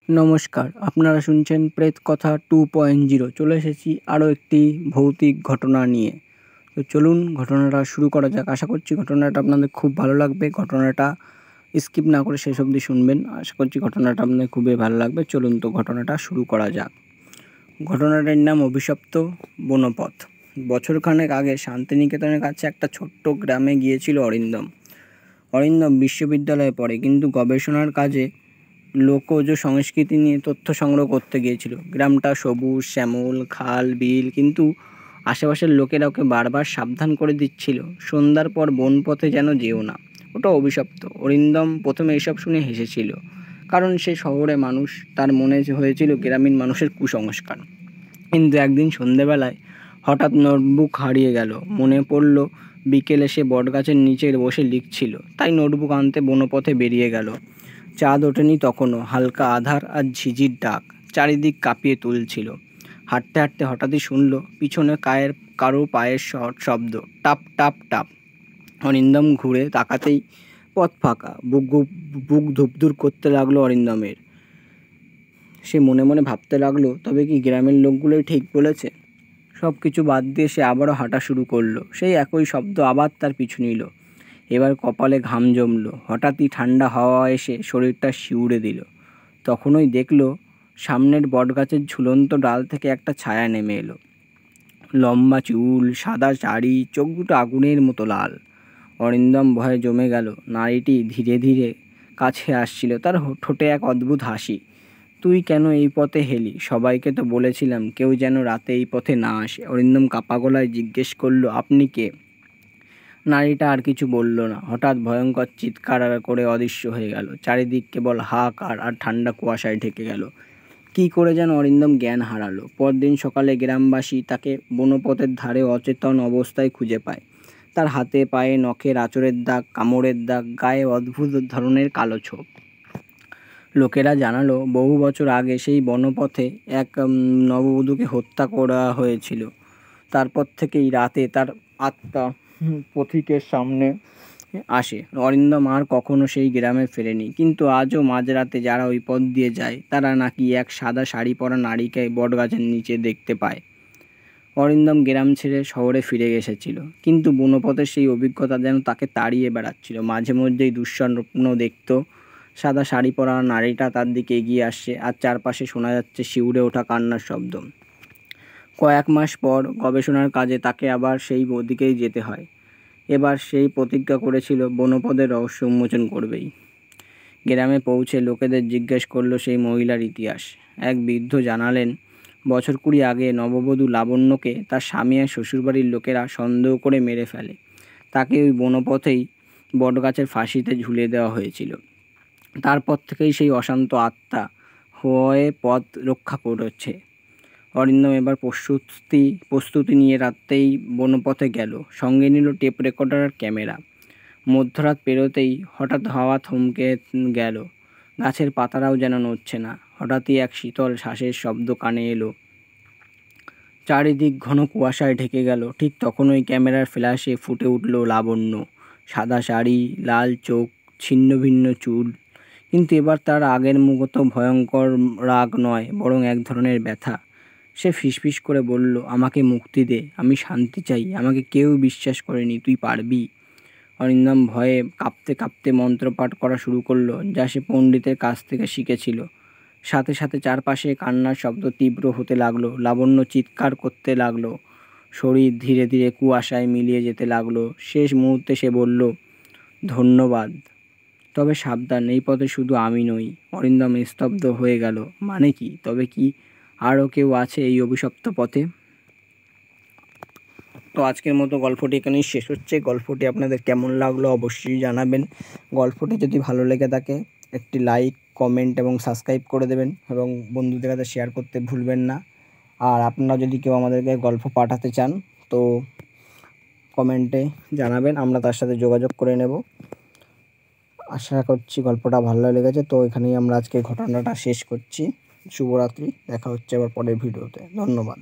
নমস্কার, আপনারা শুনছেন প্রেত কথা 2.0। চলে এসেছি আরও একটি ভৌতিক ঘটনা নিয়ে। তো চলুন ঘটনাটা শুরু করা যাক। আশা করছি ঘটনাটা আপনাদের খুব ভালো লাগবে। ঘটনাটা স্কিপ না করে শেষ অবধি শুনবেন। আশা করছি ঘটনাটা আপনাদের খুবই ভালো লাগবে। চলুন তো ঘটনাটা শুরু করা যাক। ঘটনাটার নাম অভিশপ্ত বনপথ। বছরখানেক আগে শান্তিনিকেতনের কাছে একটা ছোট্ট গ্রামে গিয়েছিল অরিন্দম। বিশ্ববিদ্যালয়ে পড়ে, কিন্তু গবেষণার কাজে লোকজ সংস্কৃতি নিয়ে তথ্য সংগ্রহ করতে গিয়েছিল। গ্রামটা সবুজ শ্যামল, খাল বিল, কিন্তু আশেপাশের লোকেরা ওকে বারবার সাবধান করে দিচ্ছিল, সন্ধ্যার পর বনপথে যেন যেও না, ওটা অভিশপ্ত। অরিন্দম প্রথমে এসব শুনে হেসেছিল, কারণ সে শহরে মানুষ, তার মনে হয়েছিল গ্রামীণ মানুষের কুসংস্কার। কিন্তু একদিন সন্ধেবেলায় হঠাৎ নোটবুক হারিয়ে গেল। মনে পড়ল বিকেলে সে বটগাছের নিচে বসে লিখছিল, তাই নোটবুক আনতে বনপথে বেরিয়ে গেল। চাঁদ ওঠেনি তখনও, হালকা আধার আর ঝিঝির ডাক চারিদিক কাঁপিয়ে তুলছিল। হাঁটতে হাঁটতে হঠাৎই শুনল পিছনে কারো পায়ের শব্দ, টাপ টাপ টাপ। অরিন্দম ঘুরে তাকাতেই পথ ফাঁকা। বুক ধুপধুর করতে লাগলো অরিন্দমের। সে মনে মনে ভাবতে লাগলো, তবে কি গ্রামের লোকগুলোই ঠিক বলেছে? সব কিছু বাদ দিয়ে সে আবারও হাঁটা শুরু করলো। সেই একই শব্দ আবার তার পিছু নিল। এবার কপালে ঘাম জমলো। হঠাৎই ঠান্ডা হাওয়া এসে শরীরটা শিউরে দিল। তখনই দেখলো সামনের বটগাছের ঝুলন্ত ডাল থেকে একটা ছায়া নেমে এলো। লম্বা চুল, সাদা শাড়ি, চোখ দুটো আগুনের মতো লাল। অরিন্দম ভয়ে জমে গেল। নারীটি ধীরে ধীরে কাছে আসছিল, তার ঠোঁটে এক অদ্ভুত হাসি। তুই কেন এই পথে হেলি? সবাইকে তো বলেছিলাম কেউ যেন রাতে এই পথে না আসে। অরিন্দম কাপা গলায় জিজ্ঞেস করলো, আপনি কে? নারীটা আর কিছু বলল না। হঠাৎ ভয়ঙ্কর চিৎকার করে অদৃশ্য হয়ে গেল। চারিদিক কেবল হাহাকার আর ঠান্ডা কুয়াশায় ঢেকে গেল। কি করে যেন অরিন্দম জ্ঞান হারালো। পরদিন সকালে গ্রামবাসী তাকে বনপথের ধারে অচেতন অবস্থায় খুঁজে পায়। তার হাতে পায়ে নখের আঁচড়ের দাগ, কামড়ের দাগ, গায়ে অদ্ভুত ধরনের কালো ছোপ। লোকেরা জানালো বহু বছর আগে সেই বনপথে এক নববধূকে হত্যা করা হয়েছিল। তারপর থেকেই রাতে তার আত্মা পথিকের সামনে আসে। অরিন্দম আর কখনো সেই গ্রামে ফেরেনি, কিন্তু আজও মাঝরাতে যারা ওই পথ দিয়ে যায় তারা নাকি এক সাদা শাড়ি পরা নারীকে বটগাছের নিচে দেখতে পায়। অরিন্দম গ্রাম ছেড়ে শহরে ফিরে এসেছিল, কিন্তু বনপথের সেই অভিজ্ঞতা যেন তাকে তাড়িয়ে বেড়াচ্ছিল। মাঝে মধ্যেই দুঃস্বপ্ন দেখত। সাদা শাড়ি পরা নারীটা তার দিকে এগিয়ে আসছে, আর চারপাশে শোনা যাচ্ছে শিউরে ওঠা কান্নার শব্দ। কয়েক মাস পর গবেষণার কাজে তাকে আবার সেই দিকেই যেতে হয়। এবার সেই প্রতিজ্ঞা করেছিল বনপথের রহস্য উন্মোচন করবেই। গ্রামে পৌঁছে লোকেদের জিজ্ঞেস করলো সেই মহিলার ইতিহাস। এক বৃদ্ধ জানালেন, বছর 20 আগে নববধূ লাবণ্যকে তার স্বামী আর শ্বশুরবাড়ির লোকেরা সন্দেহ করে মেরে ফেলে। তাকে ওই বনপথেই বটগাছের ফাঁসিতে ঝুলিয়ে দেওয়া হয়েছিল। তারপর থেকেই সেই অশান্ত আত্মা হয়ে পথ রক্ষা করেছে। অরিন্দম এবার প্রস্তুতি নিয়ে রাতেই বনপথে গেল। সঙ্গে নিল টেপ রেকর্ডার আর ক্যামেরা। মধ্যরাত পেরোতেই হঠাৎ হাওয়া থমকে গেল। গাছের পাতারাও যেন নড়ছে না। হঠাৎই এক শীতল শ্বাসের শব্দ কানে এলো। চারিদিক ঘন কুয়াশায় ঢেকে গেল। ঠিক তখনই ক্যামেরার ফ্ল্যাশে ফুটে উঠল লাবণ্য। সাদা শাড়ি, লাল চোখ, ছিন্ন ভিন্ন চুল, কিন্তু এবার তার আগের মতো ভয়ঙ্কর রাগ নয়, বরং এক ধরনের ব্যথা। সে ফিসফিস করে বলল, আমাকে মুক্তি দে, আমি শান্তি চাই, আমাকে কেউ বিশ্বাস করেনি, তুই পারবি। অরিন্দম ভয়ে কাঁপতে কাঁপতে মন্ত্রপাঠ করা শুরু করলো, যা সে পণ্ডিতের কাছ থেকে শিখেছিল। সাথে সাথে চারপাশে কান্নার শব্দ তীব্র হতে লাগলো। লাবণ্য চিৎকার করতে লাগলো। শরীর ধীরে ধীরে কুয়াশায় মিলিয়ে যেতে লাগলো। শেষ মুহূর্তে সে বলল, ধন্যবাদ, তবে সাবধান, এই পথে শুধু আমি নই। অরিন্দম স্তব্ধ হয়ে গেল। মানে কি? তবে কি আরও কেউ আছে এই অভিশপ্ত পথে? তো আজকের মতো গল্পটি এখানেই শেষ হচ্ছে। গল্পটি আপনাদের কেমন লাগলো অবশ্যই জানাবেন। গল্পটি যদি ভালো লেগে থাকে একটি লাইক, কমেন্ট এবং সাবস্ক্রাইব করে দেবেন, এবং বন্ধুদের কাছে শেয়ার করতে ভুলবেন না। আর আপনারা যদি কেউ আমাদেরকে গল্প পাঠাতে চান তো কমেন্টে জানাবেন, আমরা তার সাথে যোগাযোগ করে নেব। আশা করছি গল্পটা ভালো লেগেছে। তো এখানেই আমরা আজকে ঘটনাটা শেষ করছি। শুভরাত্রি। দেখা হচ্ছে আবার পরের ভিডিওতে। ধন্যবাদ।